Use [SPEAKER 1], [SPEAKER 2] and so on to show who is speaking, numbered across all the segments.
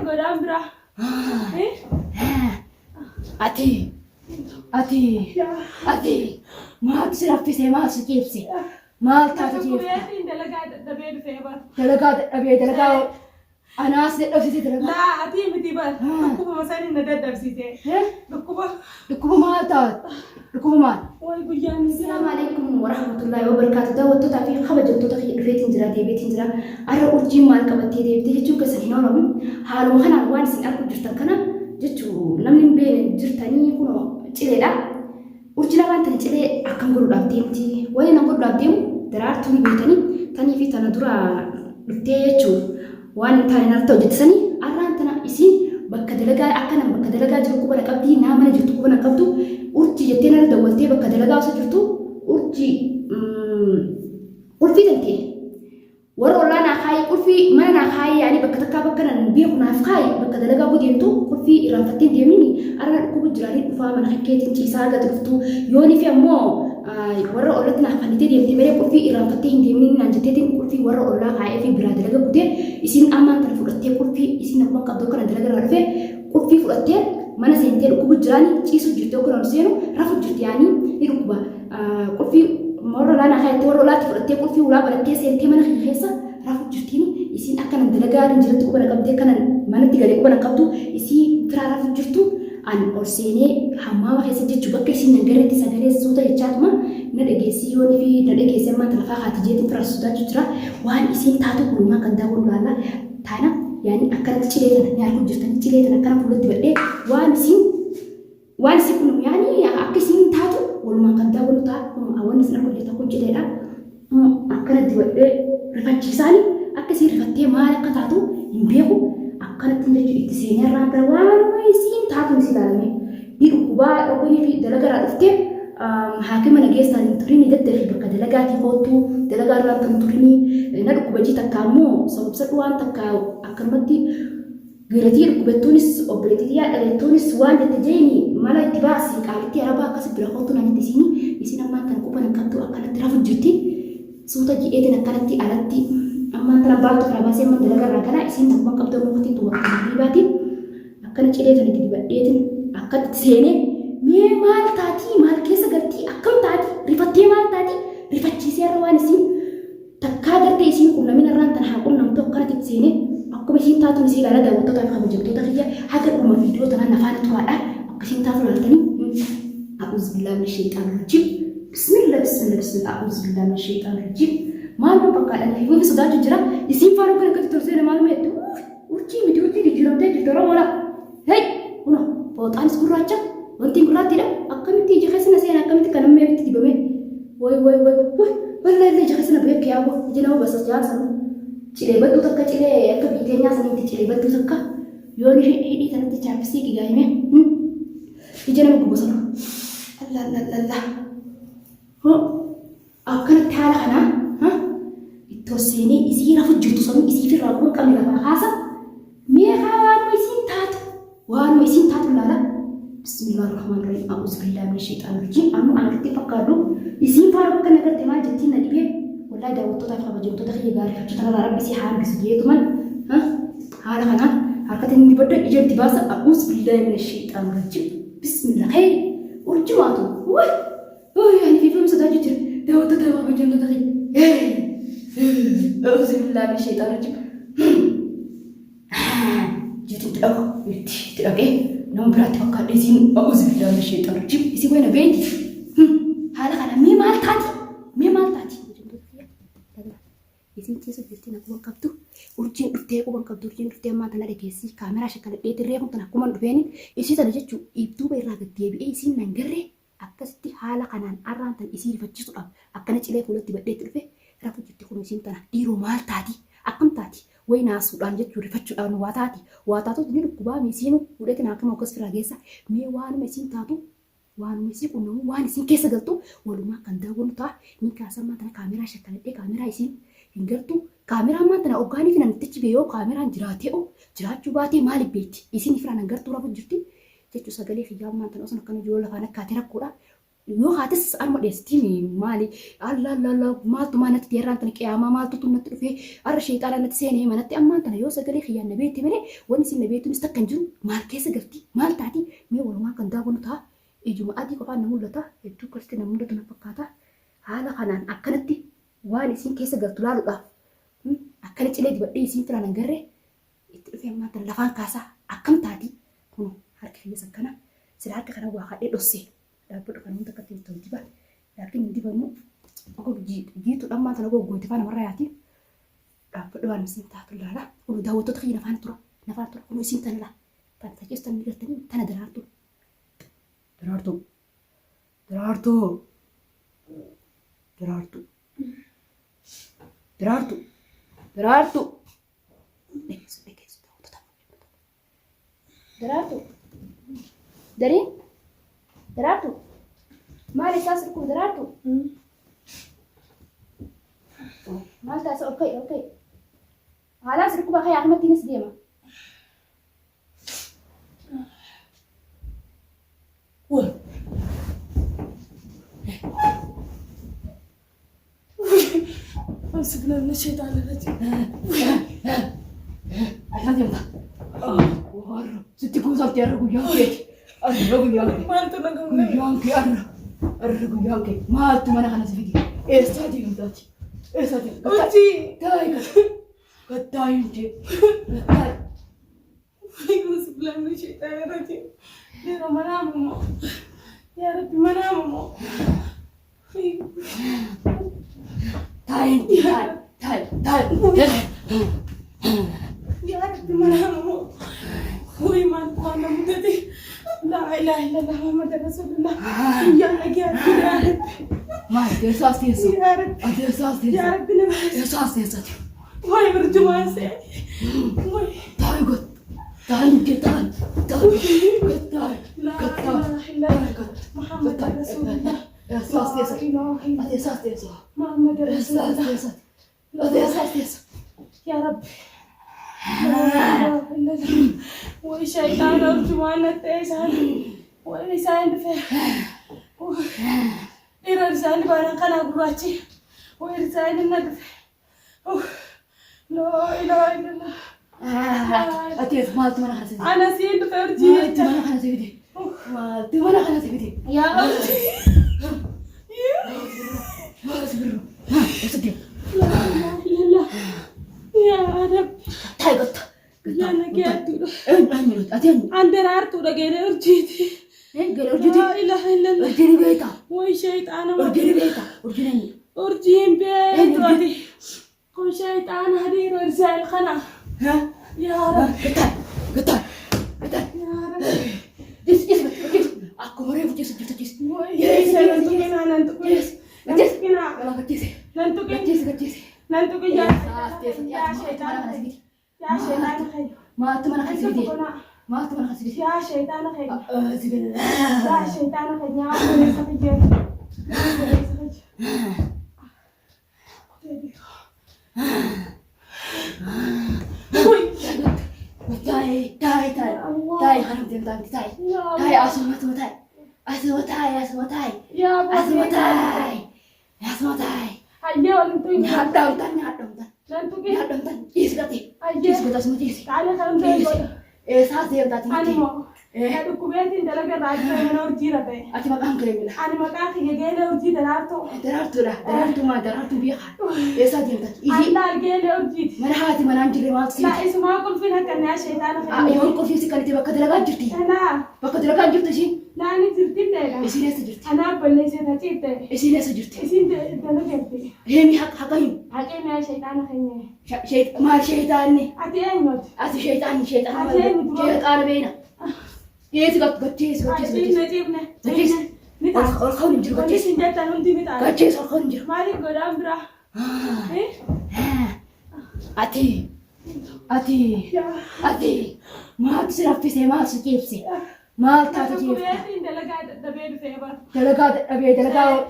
[SPEAKER 1] godaan biraa.
[SPEAKER 2] Ati maal si raffisee maal si ciibse maal taate ciibse
[SPEAKER 1] Dalagaa dadhabee dhufee bara.
[SPEAKER 2] dalagaa dadhabee dalagaa anaas dadhabsite dalagaa
[SPEAKER 1] Laa ati miti bara. Dhukkubuma sanii na dadhabsite. Dhukkuba
[SPEAKER 2] maal taate dhukkuba maal.
[SPEAKER 1] Wayi guyyaan
[SPEAKER 2] Assalamualaikum warahmatullahi wabarakatuh. Daawwattoota fi kabajamtoota dhufeetiin jira deebiitiin jira. Arra urjiin maal qabattee deebitee jechuun keessa hin oolamu. Haaluma kanaan waan isin arguu jirtan kana jechuun namni hin beekne jirtanii kunoo cileedha. Urjii lamaan tani cilee akkam godhuudhaaf deemti. Waliin an godhuudhaaf deemu daraartuu ni beekanii tanii fi tana dura dhuftee jechuun waan hin taane narta hojjetisanii arraan tana isiin bakka dalagaa akkanaan bakka dalagaa jiru qubana qabdii naa mana jirtu qubana qabdu urjii jettee narra dawwaltee bakka dalagaa osoo jirtu urjii ulfii tantee warra ollaa naa kaayee ulfii mana naa kaayee yaani bakka takkaa bakka nan beeku naaf kaayee bakka dalagaa gudeemtu ulfii irraanfattee deemini arra dhukkubu jiraanii dhufaa mana hakkeetiin ciisaa gad dhuftu yooni fi ammoo warra ollatti naaf fannitee deemtee malee ulfii irraanfattee hin deemini naan jetteetiin ulfii warra ollaa kaayee fi biraa dalaga gudee isin ammaan tana fudhattee ulfii isin akkuma qabdu kana dalaga irraa dhufee ulfii fudhattee mana seentee dhukkubu jiraanii ciisu jirtee oggolaa seenu rafu jirti yaanii ni dhukkuba ulfii warra ollaa naa kaayee warra ollaatti fudhattee ulfii ulaa barattee seentee mana keessa rafu jirtiin isin akkana dalagaa hin jirtu qubana qabdee kana manatti galee qubana qabdu isii firaa rafu jirtu an ol seenee hammaama keessa jechuu bakka isin nangareetti sagalee suuta jechaatuma na dhageessii yooni fi na dhageessee ammaa talafaa haati jeetiin firaa sodaachuu jira waan isin taatu gulumaa kan daawwannu laallaa taana yaani akkanatti cilee tana ni arguu jirtanii cilee tana akkana fuulatti badhee waan isin kun yaani akka isin taatu walumaa kan daawwannu ta'a awwanni isin arguu jirtan kun cileedha akkanatti badhee rifachiisaanii akka isin rifattee maal akka taatu hin beeku akkanatti jechuun itti seenee irraan gara waan isin taatu ni ilaalame ni dhukkubaa dhuganii fi dalagaraa dhuftee haakima nageessaan hin turini daddabe bakka dalagaatii kootu dalagaa irraan kan turini na dhukkubajii takka ammoo sababsa waan takka akkanumatti giratii dhukkubettuunis obboleettii yaadhalettuunis waan jette jeeni mala itti baasi qaalitti arabaa akkas bira kootu nanitti isin ammaan kan qubana qabdu akkanatti rafu jirti suuta ji'eetiin akkanatti alatti ammaan tana baattu karaa baasee ammaan dalagarraa kana isin akkuma qabdu muktiin tuba kan dibaatiin akkana cileetan itti dibadheetiin akkatti seenee mee maal taatii maal keessa galtii akkam taatii rifattee maal taatii rifachiisee irra waan isin takkaa gartee isin qunnamina irraan tan haa qunnamtu akkanatti itti seenee akkuma isin taatuun isii ilaala daawwattoota fi kabajamtoota kiyya haga dhuma viidiyoo tanaan afaan tuwaadha akka isin taatu laaltanii a'uuzu billaahi mina shayxaani rajiim bismillah a'uuzu billaahi mina shayxaani rajiim maal bakkaadhaan fi wanti sodaachuu jira isin faana kana gadi torsee maal meetu urjii miti urjii jijjiiramtee jirtu yeroo wala hey kuno booxaanis gurraacha wanti gurraattiidha akkamitti ija keessana seenaa akkamitti kan amma eebitti dibame way wallaahi ija keessana beekee yaa'u ija nama basas jaarsan cilee badduu takka cilee akka biiteenyaa sanitti cilee badduu takka yoon hidhii sanatti chaapisii gigaayime ija nama gubosana allaa akkanatti haala kanaa توسيني يصير في الجوت صنو يصير في الرقم كم لها خاصة ميها وانو يصير تات ولا لا بسم الله الرحمن الرحيم أعوذ بالله من الشيطان الرجيم أنا كنت فكرت يصير فارق كنا كنت ما جتينا دبي ولا ده وطلع في خبر جوت تخيل قاري شتغل رب بس يحام بس جيه كمان هذا خنا حركة إني بدأ يجيب تباس أعوذ بالله من الشيطان الرجيم بسم الله خير ورجواتو يعني في فيلم صدق جتير ده وطلع في خبر جوت تخيل أعوذ بالله من الشيطان الرجيم جيت تلاقي نوم برات فكر إزين أعوذ بالله من الشيطان الرجيم إزين وين بيتي هذا أنا مي مال تاتي إزين تيسو جلتي نكون كابتو urjiin dhuftee quban qabdu urjiin dhuftee ammaa tana dhageessii kaameraa shakkaladhee dirree kun tana kuman dhufeeni isii tana jechuun ibduuba irraa gaddeebi'ee isiin nan garree akkasitti haala kanaan arraan tan isii rifachiisuudhaaf akkana cilee fuulatti badheetti dhufe rafu jirti kun isiin tana dhiiroo maal taati akkam taati way naasuudhaan jechuun rifachuudhaan waa taatuutu ni dhukkubaa meesiinu fuudheetiin akkama akkas firaa geessa mee waanuma isiin taatu waanuma isii qunnamu waan isiin keessa galtu walumaa kan daawwannu ta'a ni kaasammaa tana kaameraa shakkaladhee kaameraa isiin hin gartu kaameraa ammaa tana oggaanii fi namtichi beeyoo kaameraan jiraatee jiraachuu baatee maaliif beekti isiin ifraan hin gartuu rafu jirti jechuu sagalee fi yaammaan tana osoo akkana jiru lafaan akkaatee rakkoodha yoo haatis arma dheessitini maali alla maaltu maanatti deerraan tana qiyaamaa maaltu tunnatti dhufee arra sheexaana natti seenee manatti ammaan tana yoo sagalee kiyyaan nabeetti malee wanni isin nabeettunis takkan jiru maal keessa galti maal taati mee walumaa kan daawwannu ta'a ijuma adii qofaan na mul'ata hedduu akkasitti na mul'atu na fakkaata haala kanaan akkanatti waan isin keessa galtu laaluudhaaf akkana cilee dibadhee isin filan agarree itti dhufee ammaan tana lafaan kaasaa akkam taati kun harki kiyya sakkana sila harka kana waa kadhee dhossee dhaabbadhu kan hundi akkatti ta'u diban laakiin hin dibannu jiitu dhammaan tana goggooti faana marra yaati dhaabbadhu waan isin taatu laala kun daawwattoota kiyya nafaan tura kun isin tana laa tan tacheessan ni galtanii tana daraartu Daraartu maal isaas dhukkuba daraartu maal taasa ol ka'i haalaas dhukkuba kee akkamittiinis deema
[SPEAKER 1] أمسكنا من الشيطان الرجيم
[SPEAKER 2] ستي كوزات يا رجل يانكي الرجل يانكي
[SPEAKER 1] ما أنت نقول
[SPEAKER 2] يانكي الرجل يانكي ما أنت ما أنا خلاص فيدي إيه سادي يوم داتي إيه سادي
[SPEAKER 1] أنتي
[SPEAKER 2] تاي كتاي أنتي
[SPEAKER 1] أمسكنا من الشيطان الرجيم يا رب منامه يا رب منامه
[SPEAKER 2] تاي
[SPEAKER 1] يا رب منامه خوي ما أنا مدتي لا إله إلا الله محمد رسول الله يا رب يا رب
[SPEAKER 2] ما يساس تيسو
[SPEAKER 1] يا رب
[SPEAKER 2] يساس
[SPEAKER 1] يا
[SPEAKER 2] تيسو
[SPEAKER 1] رب نبهت
[SPEAKER 2] يساس تيسو
[SPEAKER 1] واي برجمان سيدي واي
[SPEAKER 2] تاي قط تاي كتاي كتاي
[SPEAKER 1] لا إله إلا الله محمد رسول الله
[SPEAKER 2] يساس تيسو
[SPEAKER 1] لا إله إلا الله
[SPEAKER 2] يساس تيسو
[SPEAKER 1] محمد رسول
[SPEAKER 2] يساس
[SPEAKER 1] الله
[SPEAKER 2] تيسو يساس تيسو
[SPEAKER 1] يا رب لا إله إلا الله وشيطان أرجوان التيسان ولسان فيه إرسال بارك أنا قراتي وإرسال الندف لا إله إلا الله
[SPEAKER 2] أتيت ما تمنع خلاص
[SPEAKER 1] أنا سيد
[SPEAKER 2] ما
[SPEAKER 1] فرجي
[SPEAKER 2] تمنع خلاص بدي ما تمنع خلاص بدي
[SPEAKER 1] يا أبي
[SPEAKER 2] ما أصبر أصدق
[SPEAKER 1] لا إله إلا الله يا رب
[SPEAKER 2] تاي قط
[SPEAKER 1] يا نجاتو
[SPEAKER 2] أتيت
[SPEAKER 1] عندنا أرتو رجال أرجيتي
[SPEAKER 2] قال أرجيتي
[SPEAKER 1] لا إله إلا الله
[SPEAKER 2] أرجيني بيتا
[SPEAKER 1] وشيطان
[SPEAKER 2] أرجيني بيتا أرجيني
[SPEAKER 1] أرجين بيت ودي كل شيطان هدير ورسال خنا
[SPEAKER 2] ها
[SPEAKER 1] يا رب
[SPEAKER 2] قطع
[SPEAKER 1] يا رب
[SPEAKER 2] جس aku mau review jis
[SPEAKER 1] ويس ننتقنا ننتقنا ننتقنا
[SPEAKER 2] kalau jis
[SPEAKER 1] ننتقنا
[SPEAKER 2] jis
[SPEAKER 1] ننتقنا يا شيطان يا شيطان خير
[SPEAKER 2] ما تمنع خلاص بدي
[SPEAKER 1] ننتقنا
[SPEAKER 2] ما تمنع خلاص بدي
[SPEAKER 1] يا شيطان خير
[SPEAKER 2] زبل
[SPEAKER 1] يا شيطان خير يا أبو سفيان
[SPEAKER 2] تاي خرب دم تاي اسمع تاي
[SPEAKER 1] يا أبو
[SPEAKER 2] تاي
[SPEAKER 1] هيا ونتقنا
[SPEAKER 2] nyadam tan
[SPEAKER 1] ننتقنا
[SPEAKER 2] jis gati semua jis
[SPEAKER 1] تعالى خلنا
[SPEAKER 2] saat dia tadi
[SPEAKER 1] أنا ما هذا كوبيت إنت لقى راجع من أرجيرة به
[SPEAKER 2] aku makan kerja
[SPEAKER 1] أنا ما كان خي جينا أرجي درارتو
[SPEAKER 2] darah tu biar saat dia tadi
[SPEAKER 1] أنا جينا أرجي
[SPEAKER 2] mana hati mana anjir mak sih
[SPEAKER 1] لا اسمه كل فينا كان يا شيطان خير
[SPEAKER 2] yang kau sih kan tiba kadang kadang jirti
[SPEAKER 1] أنا
[SPEAKER 2] bakal kadang jirti sih
[SPEAKER 1] لا أنا جرتي ده
[SPEAKER 2] sini sejirti
[SPEAKER 1] أنا بني سيدتي ده
[SPEAKER 2] sini sejirti
[SPEAKER 1] إسين ده ده جرتي
[SPEAKER 2] hemi hakaim
[SPEAKER 1] حكيم يا شيطان خير
[SPEAKER 2] ما syaitan nih
[SPEAKER 1] أتي أنيوت
[SPEAKER 2] asli syaitan bena yes gatis
[SPEAKER 1] أتي نجيبنا
[SPEAKER 2] gatis
[SPEAKER 1] نتا
[SPEAKER 2] kau ninjur
[SPEAKER 1] كل
[SPEAKER 2] gatis
[SPEAKER 1] شيء جت أنا ندي نتا
[SPEAKER 2] gatis kau ninjur
[SPEAKER 1] مالك قدام برا إيه
[SPEAKER 2] ati ما تصير في سما سكيبسي ما تعرف كيف
[SPEAKER 1] كوبيت إنت لقى ده بيد فيبر
[SPEAKER 2] تلقى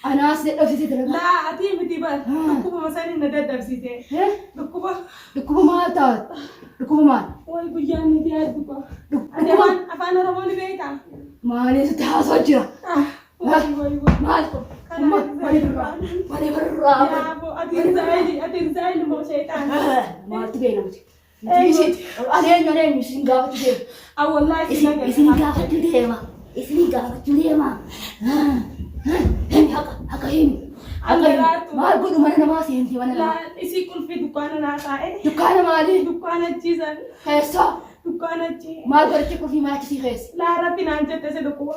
[SPEAKER 2] أنا أصلا أفسد تلقى
[SPEAKER 1] لا أتي بدي بس ركوب مثلا ندى درسيته ركوب
[SPEAKER 2] ركوب ما تات ركوب ما
[SPEAKER 1] والبيان ندي أدوكا أنا أفانا رموني بيتا
[SPEAKER 2] ما ليس تحاسجرا مالكم مالي برا
[SPEAKER 1] يا ابو اتنزايلي مو شيطان
[SPEAKER 2] ما تبينا أنا مش قاعد تدير
[SPEAKER 1] والله
[SPEAKER 2] اسمي قاعد تدير ما اسمي قاعد تدير ما هم هكا هم ما أقول ما أنا ما سينتي وأنا
[SPEAKER 1] لا إسي كل في دكاننا قاعد
[SPEAKER 2] دكان مالي
[SPEAKER 1] دكان الجيزان
[SPEAKER 2] هسا
[SPEAKER 1] دكان الجي
[SPEAKER 2] ما أقدر تكون في ما تسي خيس
[SPEAKER 1] لا ربي نانجت تسدقوا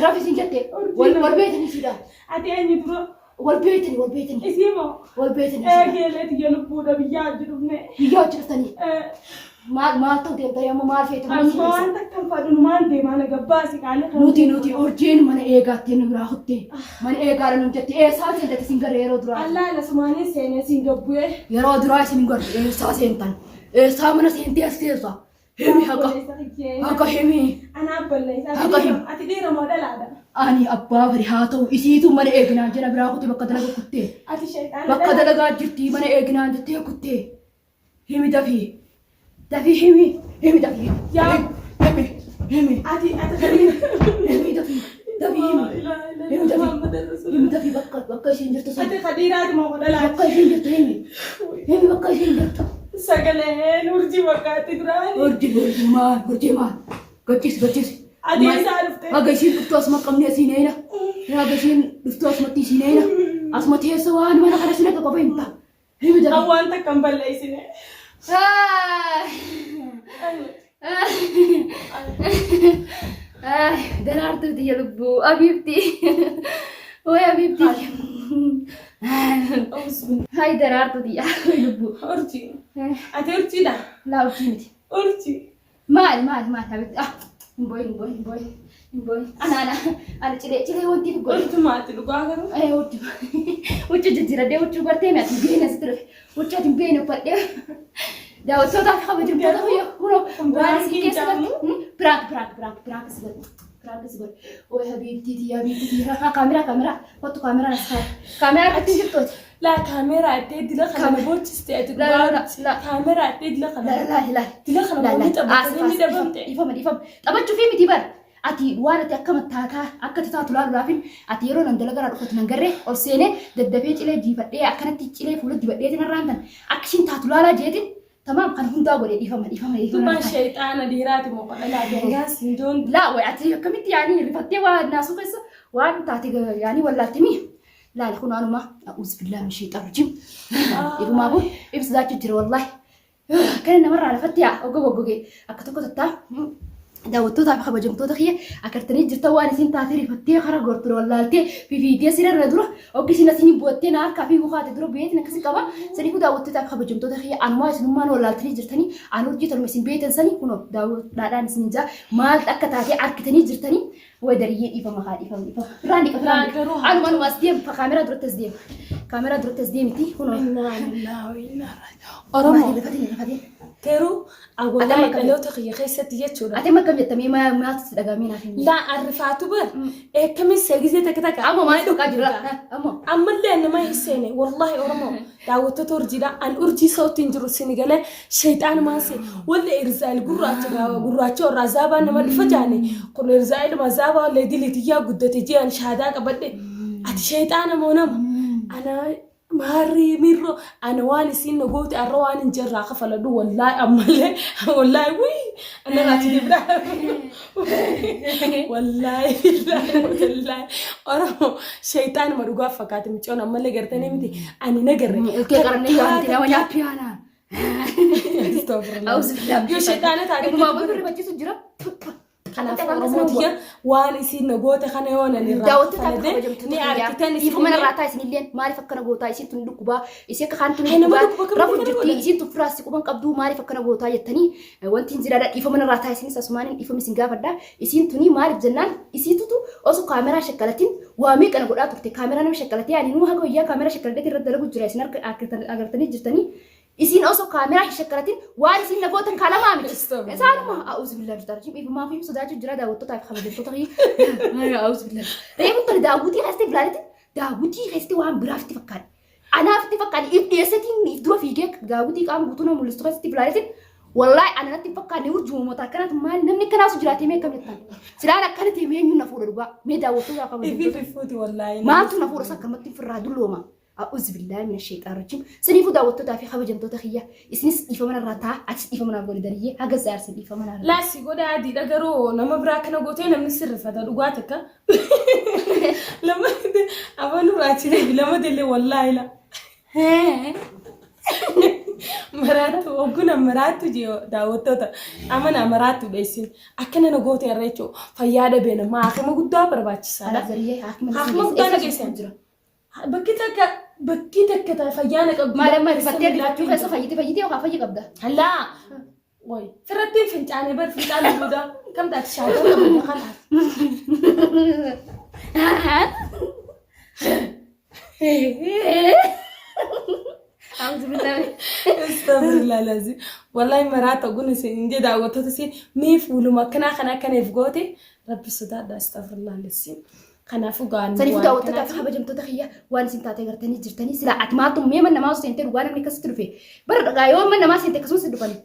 [SPEAKER 2] رافي سنجتة والبيت نسيدا
[SPEAKER 1] أتي ترى
[SPEAKER 2] والبيت
[SPEAKER 1] اسمه
[SPEAKER 2] والبيت
[SPEAKER 1] قالت يلبونا بياجرنا
[SPEAKER 2] يجرتني ما تقدر تيا ما فيت
[SPEAKER 1] ما أنت كم فادون ما أنت ما أنا جباسك على
[SPEAKER 2] نوتي أورجين من إيجاتي نبرا خدتي من إيجار نمتتي ساس أنت تسينجر يرو درا
[SPEAKER 1] الله لا سمعني سيني سينجبوه
[SPEAKER 2] يرو درا سينجر ساس أنتن سامنا سينتي أستيسا همي هكا همي
[SPEAKER 1] أنا أبلي أتدير موديل هذا
[SPEAKER 2] أني أبا فريحاتو إسيتو من إيجنا جنا برا خدي بقدر لقى كتة
[SPEAKER 1] أتي شيطان
[SPEAKER 2] بقدر لقى جرتي من إيجنا جتة كتة همي دفي همي دفي
[SPEAKER 1] يا
[SPEAKER 2] همي
[SPEAKER 1] أتي
[SPEAKER 2] همي دفي همي دفي بقى شينجرتو
[SPEAKER 1] أتي خديرة موديل هذا
[SPEAKER 2] بقى شينجرتو همي بقى شينجرتو
[SPEAKER 1] سجلين ورجي وقاتي دراني
[SPEAKER 2] ورجي ما قديس
[SPEAKER 1] أدي سالفتي
[SPEAKER 2] أجيشين دكتور اسمه قمني سينينا أجيشين دكتور اسمه تي سينينا اسمه تي سوان ما نخلص لك قبينتا هم ده
[SPEAKER 1] أو أنت كم بلّي سنة
[SPEAKER 2] دلار تودي يا لبو أبيبتي ويا أبيبتي هاي دلار تودي يا لبو
[SPEAKER 1] أرجي أترجي لا
[SPEAKER 2] لا أرجي
[SPEAKER 1] أرجي
[SPEAKER 2] ما حبيبتي boy ana cire wanti ko
[SPEAKER 1] أرجي ما تلقى كرو
[SPEAKER 2] ay wuccu jijjira de wuccu barte mi ati bene sitre wuccu ati bene padde da wuccu ta ka bajum ta ko yo wani si kesa prank sibat oh habibti ha kamera foto kamera nasai kamera ati jittot
[SPEAKER 1] لا كاميرا أتيد لك أنا بوتش استعد
[SPEAKER 2] لا
[SPEAKER 1] كاميرا أتيد لك
[SPEAKER 2] لا
[SPEAKER 1] تلك أنا بوتش أبغى
[SPEAKER 2] يفهم طب تشوفي متبر ati waan ati akka mattaakaa akka taatu laaluudhaafin ati yeroo nan dalagaa dhufatu nan garree ol seenee daddafee cilee jiifadhee akkanatti cilee fuula dibadheetiin irraan tan akka ishiin taatu laalaa jeetin tamaam kan hundaa godhee dhiifama
[SPEAKER 1] تبان شيطان ديراتي موقع لا جنجاس دون
[SPEAKER 2] لا وأتي كميت يعني رفتي والناس وكذا وان تعطي يعني ولا تمي لا يكون أنا ما أعوذ بالله من الشيطان الرجيم يبغى ما أقول يبغى ذاك تجري والله كان مرة على فتيا أوجي أكتوك تتا داوتو تابع خبجمتو تخيه أكرتني جرت وانا سين تاثير فتيا خرج قرط ولا لتي في فيديو سير ندرو أو كسي نسيني بوتي نار كافي بخات درو بيت نكسي كبا سني داوتو تابع خبجمتو تخيه أنا ما اسمه ما ولا لتي جرتني أنا رجيت المسين بيت سني كنو دادا نسنجا ما أكتاتي أركتني جرتني ودريه إيفا مخالي إيفا راني أنا ما نواسديم فكاميرا درو تسديم تي كنو
[SPEAKER 1] إنا أرمى ترو أقول لك لو تخيل خيست يجورا
[SPEAKER 2] أتى ما كم يتمي ما تسدقامين أخي
[SPEAKER 1] لا عرفاتو بر كم سجزة تكتك
[SPEAKER 2] أما ما يدوك أجرا
[SPEAKER 1] أما اللي أنا ما يسيني والله أرمى دعوت ترجع أن أرجي صوت جرو السنغال شيطان ما سي ولا إرزال قراتش ورزابا نما الفجاني كل إرزال ما زابا ولا دي تيجي قد تيجي أن شهادة قبل أت شيطان مونم أنا ماري ميرو أنا واني سين نقول أروان نجرا خفلا دو والله أمله والله وي أنا لا تجيبنا والله أرو شيطان ما رجع فكات متجون أمله قرتني متي أنا نجري
[SPEAKER 2] كأني يوم تنا ويا بيانا
[SPEAKER 1] أوز يو شيطان تاريخ
[SPEAKER 2] ما بدر بتجي سجرا
[SPEAKER 1] أنا فاهمة وأنا سين نقول تخانة وانا
[SPEAKER 2] داوت تابع
[SPEAKER 1] ني أركتني
[SPEAKER 2] يفهم أنا راتاي سنين لين ما أعرف كنا قوتاي سين تندق كوبا يصير كخان تندق كوبا رفض جتي يصير تفرس كوبا كابدو ما أعرف كنا قوتاي يتني وانتين زرادة يفهم أنا راتاي سنين ساسمانين يفهم سنجا فردا يصير توني ما أعرف جنان يصير تتو أسو كاميرا شكلتين واميك أنا قلت أكتر كاميرا أنا شكلتين يعني نو هاكو يا كاميرا شكلتين ترد لقو جراسين أكترني جرتني isin oso kamera hishakaratin waan isin nagotan kalama miti saanuma a'udhu billahi min tarjim ibu ma fi sodaaju jira daawwattoota af kabajamtoota kiyya a'udhu billahi reemuntani daawwitii keessatti bilaalitin daawwitii keessatti waan biraafti fakkaadha anaafti fakkaadha if dhiyeessatiin if dura fiigee daawwitii qaama guutuu nama mul'istu keessatti bilaalitin والله أنا نتفكر نورجو موتا كانت مال نمني كنا سجراتي ميكا ميتان سلانا كانت يمين نفور ربا ميدا وطولا قبل
[SPEAKER 1] في فوتي والله
[SPEAKER 2] ما تنفور سكر متي في الرادو لوما أعوذ بالله من الشيطان الرجيم سنيفو داوتو تافي خبا جنتو تخيا اسنس إفا من الراتا عكس إفا من الغولي داريه هاga زارسن إفا من الراتا
[SPEAKER 1] لا سيقول عادي دقرو لما براكنا قوتين من السر فتا دقواتك لما أبانو راتي لما دلي والله لا مراتو وقنا مراتو جيو داوتو أمانا مراتو بيسين أكنا نقوتي الريتو فيادا بينا ما أخي ما قدوا برباتي
[SPEAKER 2] على
[SPEAKER 1] سالا
[SPEAKER 2] زريه حاكم
[SPEAKER 1] حاكم قدانا جيسين بكيتك فيانك
[SPEAKER 2] ما لما تفتر لا تشوف هسه فيتي وخا فيي قبده
[SPEAKER 1] هلا وي فرتين فنجاني بر فنجاني بودا كم دات شاطر خلاص
[SPEAKER 2] أعوذ بالله
[SPEAKER 1] استغفر الله العظيم والله مرات أقول نسي دعوة تسي ميف ولما كنا يفقوتي ربي صدق استغفر الله العظيم كنا فوقان
[SPEAKER 2] سني فودا وتتا في حبة جمتو تخيا وان سنتاتي غرتني جرتني سلا عتماتو ميما نما سنتر وانا مني كسترفي بر غايو من نما سنتك كسون سدفني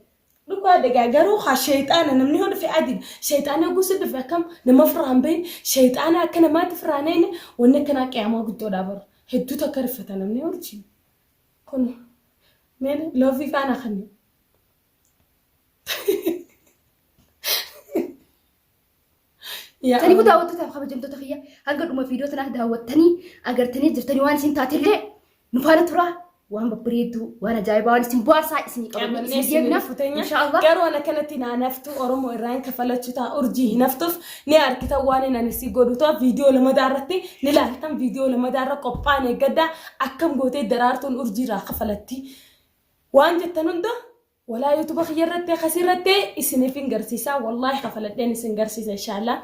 [SPEAKER 1] لقوا دقا جروخ الشيطان أنا مني هون في عدل شيطان أقول سدف كم نما فرحان بين شيطان كنا ما تفرانين وإنك كنا كيما قلت دابر هدو تكرفت أنا مني ورجي كن من لو في فانا خني
[SPEAKER 2] سني فودا وتتا في حبة جمتو تخيا هنقول ما فيديو تنا داوتني أجرتني جرتني وان سنتاتي لي نفارة ترى وان ببريدو وانا جايبه وانا سنبار ساي اسني قبل إن شاء الله
[SPEAKER 1] قالوا أنا كانت نفتو أرمو إيران كفلت شتا أرجي نفتف نيار كتواني نسي قدوتا فيديو لما دارتي نلاحتم فيديو لما دار قباني قدا أكم قوتي درارتون أرجي راح فلتي وان جتنون ده ولا يوتيوب خيرتي خسرتي اسني فينجرسيسا والله خفلتني سنجرسيسا إن شاء الله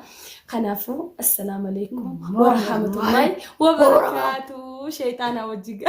[SPEAKER 1] خنافو السلام عليكم ورحمة الله وبركاته شيطان وجهك